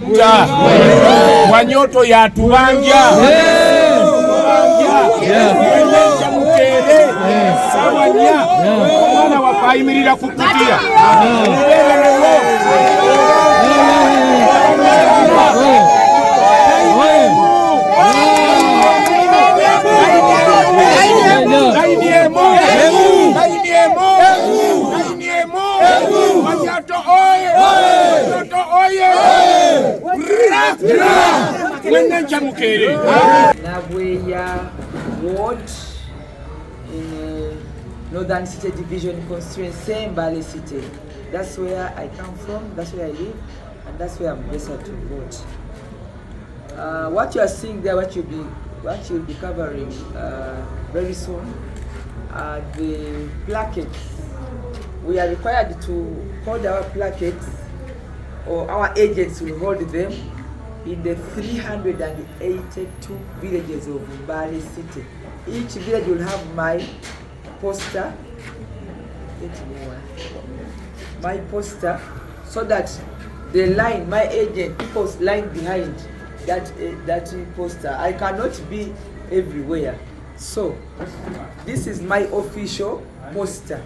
tubanja. Wonyoto yatubanja. Mwenenja mutere. Sawanya. Omwana wakayimirira kukutia. Nabweya ward in Northern City Division constituency, Mbale City. That's where I come from, that's where I live, and that's where I'm blessed to vote. What you are seeing there, what you'll be covering very soon, are the plaques. We are required to hold our plaques, or our agents will hold them in the 382 villages of Mbale City. Each village will have my poster, so that the line, my agent, people's line behind that poster. I cannot be everywhere. So this is my official poster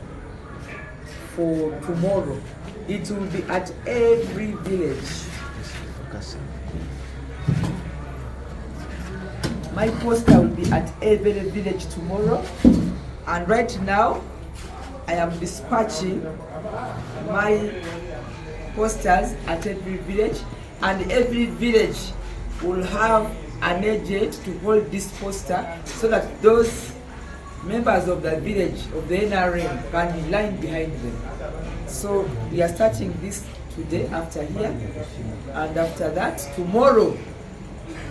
for tomorrow. It will be at every village. My poster will be at every village tomorrow, and right now I am dispatching my posters at every village, and every village will have an agent to hold this poster so that those members of the village of the NRM can be lined behind them. So we are starting this today after here, and after that tomorrow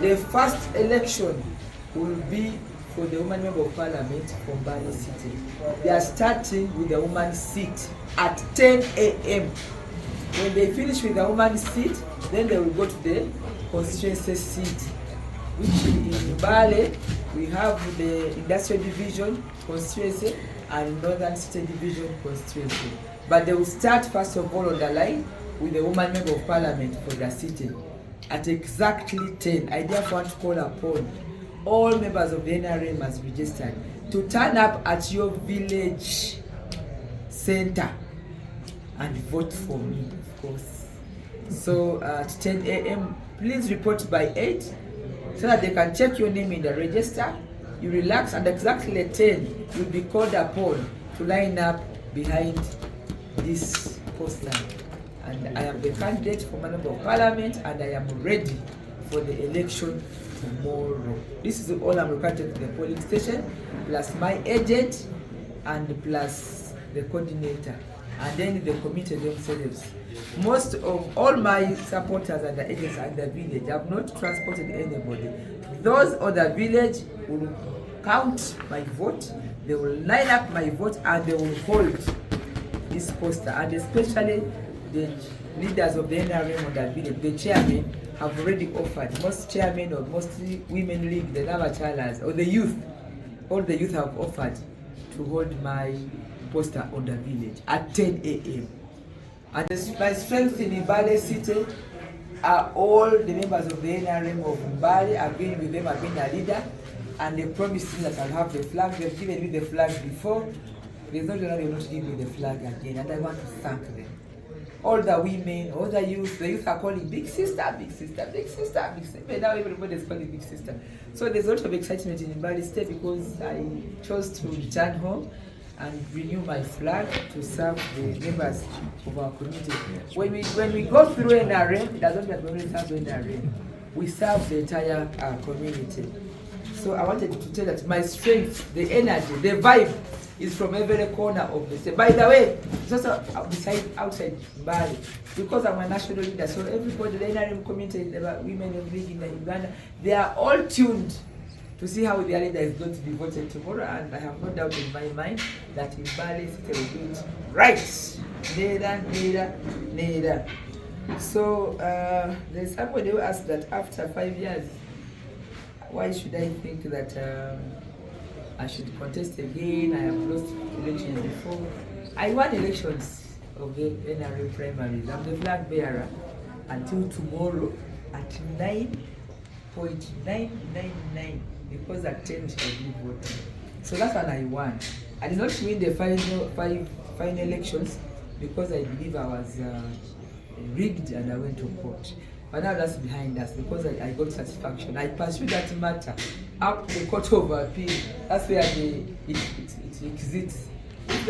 the first election will be for the woman member of parliament from Mbale City. They are starting with the woman's seat at 10 a.m. When they finish with the woman's seat, then they will go to the constituency seat, which in Mbale we have the industrial division constituency and northern city division constituency. But they will start first of all on the line with the woman member of parliament for the city at exactly 10. I therefore want to call upon all members of the NRM as registered to turn up at your village center and vote for me, of course. So at 10 a.m. please report by 8 so that they can check your name in the register. You relax, and exactly at 10 you'll be called upon to line up behind this poster. And I am the candidate for member of parliament, and I am ready for the election tomorrow. This is all I'm required to the polling station, plus my agent, and plus the coordinator, and then the committee themselves. Most of all my supporters and the agents at the village have not transported anybody. Those of the village will count my vote, they will line up my vote, and they will hold this poster. And especially the leaders of the NRM of the village, the chairman, have already offered. Most chairmen or most women league, the Navachalas, or the youth, all the youth have offered to hold my poster on the village at 10 a.m. And my strength in Mbale City are all the members of the NRM of Mbale. I've been with them, I've been a leader, and they promised me that I'll have the flag. They've given me the flag before. There's no reason they will not give me the flag again, and I want to thank them. All the women, all the youth are calling big sister, big sister, big sister, big sister. But now everybody is calling big sister. So there's a lot of excitement in Mbale City because I chose to return home and renew my flag to serve the members of our community. When we go through NRM, it doesn't mean that we only serve the NRM. We serve the entire community. So I wanted to tell that my strength, the energy, the vibe is from every corner of the state. By the way, it's also outside Mbale, because I'm a national leader. So everybody, the NRM community, the women of league in Uganda, they are all tuned to see how their leader is going to be voted tomorrow, and I have no doubt in my mind that in Mbale City will do it right. Neither. So there's somebody who asked that after 5 years, why should I think that I should contest again? I have lost elections before. I won elections of the NRM primaries. I'm the flag bearer until tomorrow. at 9.999 because at 10 she will vote. So that's what I won. I did not win the final elections because I believe I was rigged and I went to court. But now that's behind us because I got satisfaction. I pursued that matter up to the Court of Appeal. That's where it exists. If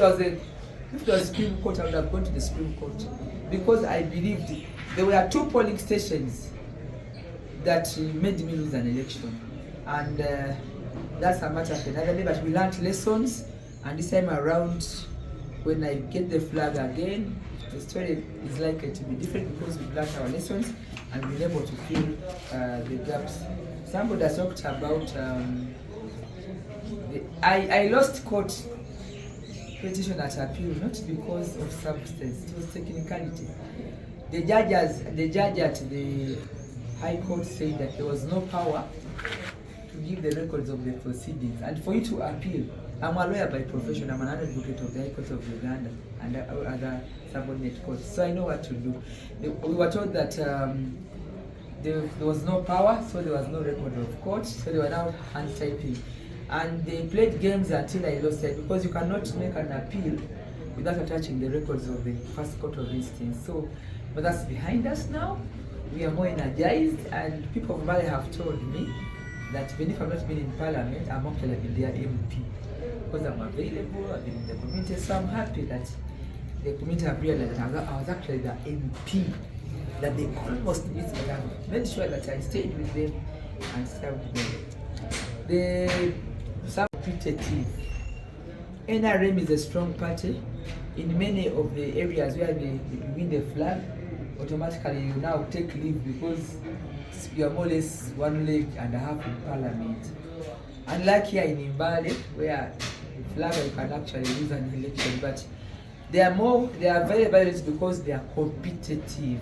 there was Supreme Court, I would have gone to the Supreme Court because I believed there were 2 polling stations that made me lose an election. And that's a matter of another day, but we learned lessons. And this time around, when I get the flag again, the story is likely to be different because we've learned our lessons and been able to fill the gaps. Somebody has talked about I lost court petition at appeal, not because of substance, it was technicality. The judge at the High Court said that there was no power to give the records of the proceedings, and for you to appeal. I'm a lawyer by profession. I'm an advocate of the High Court of Uganda and other subordinate courts, so I know what to do. We were told that there was no power, so there was no record of court, so they were now hand typing. And they played games until I lost it because you cannot make an appeal without attaching the records of the first court of instance. So, but that's behind us now. We are more energized, and people of Mbale have told me that even if I've not been in Parliament, I'm okay like their MP because I'm available, I've been in the community, so I'm happy that the community have realized that I was actually the MP that they almost missed, but I made sure that I stayed with them and served them. The competitive. NRM is a strong party. In many of the areas where they win the flag, automatically you now take leave because you are more or less 1 leg and a half in Parliament. Unlike here in Mbale, where the flag you can actually lose an election, but they are very violent because they are competitive,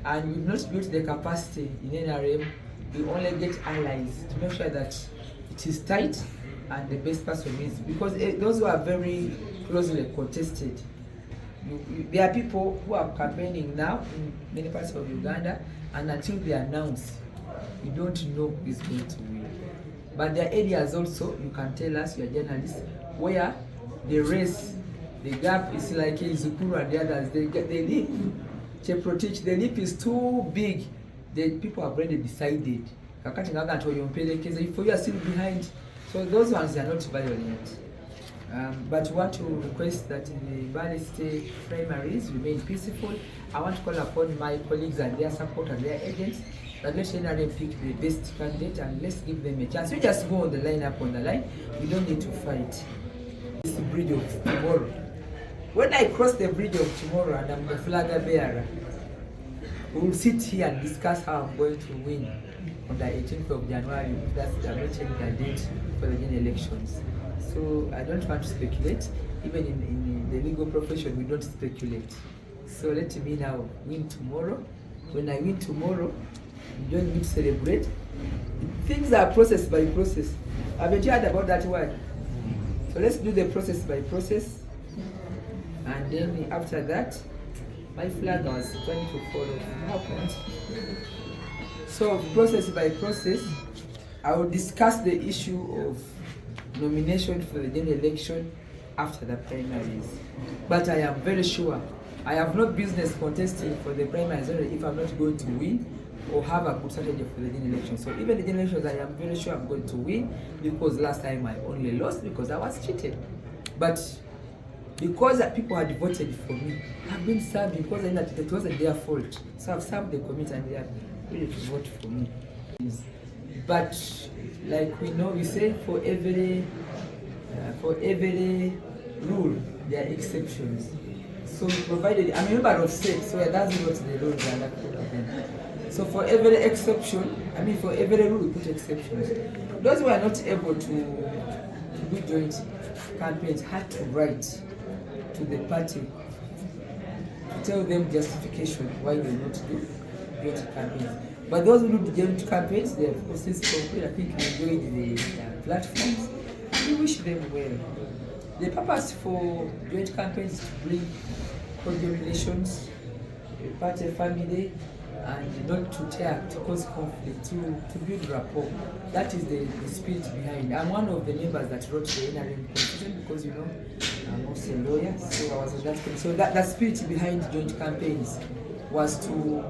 and we've not built the capacity in NRM. We only get allies to make sure that it is tight and the best person wins, because those who are very closely contested, there are people who are campaigning now in many parts of Uganda, and until they announce, you don't know who is going to win. But there are areas also, you can tell us, you are journalists, where the race, the gap is like Izukuru and the others, the leap, Cheprotich, the leap is too big. The people have already decided. If you are still behind, so those ones are not violent. But we want to request that in the Mbale City primaries remain peaceful. I want to call upon my colleagues and their support and their agents that let NRM pick the best candidate and let's give them a chance. We just go on the line, up on the line. We don't need to fight. It's the bridge of tomorrow. When I cross the bridge of tomorrow and I'm the flag bearer, we will sit here and discuss how I'm going to win on the 18th of January. That's the date for the general elections. So I don't want to speculate. Even in the legal profession, we don't speculate. So let me now win tomorrow. When I win tomorrow, you don't need to celebrate. Things are process by process. I've been heard about that word. So let's do the process by process. And then after that, my flag was trying to follow. Happened. So process by process, I will discuss the issue of nomination for the general election after the primaries. But I am very sure I have no business contesting for the primaries if I'm not going to win or have a good strategy for the general election. So even the general elections, I am very sure I'm going to win because last time I only lost because I was cheated. But because people had voted for me, I've been serving because I know that it wasn't their fault. So I've served the committee and they are ready to vote for me. But like we know, we say for every rule there are exceptions. So provided I'm a member of state, so that's what the rules are like. So for every exception, for every rule we put exceptions. Those who are not able to do joint campaigns had to write to the party to tell them justification why they not do joint campaigns. But those who do joint campaigns, they have processed complete. I think they enjoyed the platforms. We wish them well. The purpose for joint campaigns is to bring cordial relations, party family, and not to tear, to cause conflict, to build rapport. That is the spirit behind. I'm one of the members that wrote the NRM constitution because, you know, I'm also a lawyer, so I was on that committee. So that spirit behind joint campaigns was to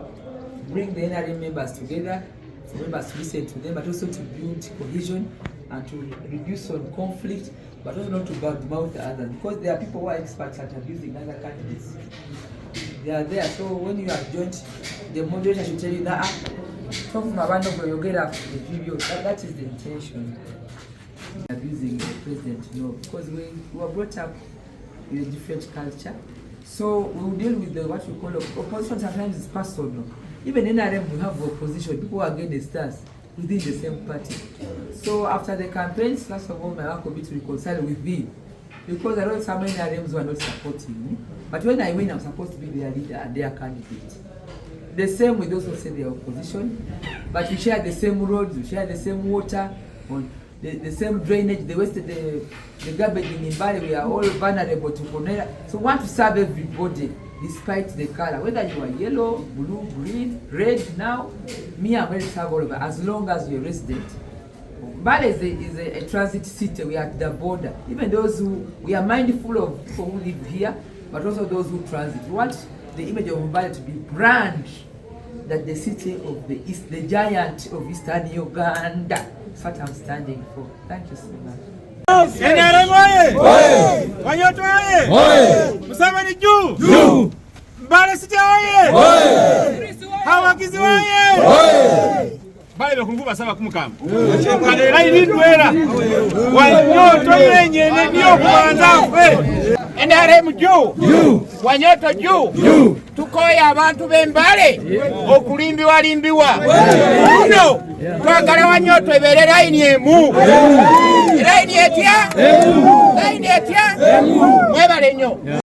bring the NRM members together, for members to listen to them, but also to build cohesion and to reduce on conflict, but also not to badmouth others, because there are people who are experts at abusing other candidates. They are there. So when you are joint, the moderator should tell you that you get after the video. That is the intention. Abusing the president, no, because we were brought up with a different culture. So we will deal with what we call opposition. Sometimes it's personal. Even in NRM we have opposition, people who are against us within the same party. So after the campaigns, first of all, my work will be to reconcile with me, because I know some NRMs were not supporting me. But when I win, I'm supposed to be their leader and their candidate. The same with those who say they are opposition, but we share the same roads, we share the same water, the same drainage, the waste, the garbage in Mbale. We are all vulnerable to cholera. So we want to serve everybody despite the color, whether you are yellow, blue, green, red. Now, me, I'm ready to serve all of it, as long as you're a resident. Mbale is a transit city. We are at the border. Even those we are mindful of people who live here, but also those who transit. We want the image of Mbale to be brand that the city of the East, the giant of Eastern Uganda. That's what I'm standing for. Thank you so much. NRM oye! Wonyoto oye! Museveni juu! Mbale City oye! Hawakizi oye! Mbale lokunguba saba kumukamba. Kalera ilindwera. Wonyoto yenyene niyo kubanza ffe. NRM juu! Wonyoto juu! Tukoya abantu b'Embale okulimbiwa. Uno! Twagala Wonyoto ebeere layini emu. Layini etya? Mwebale nnyo.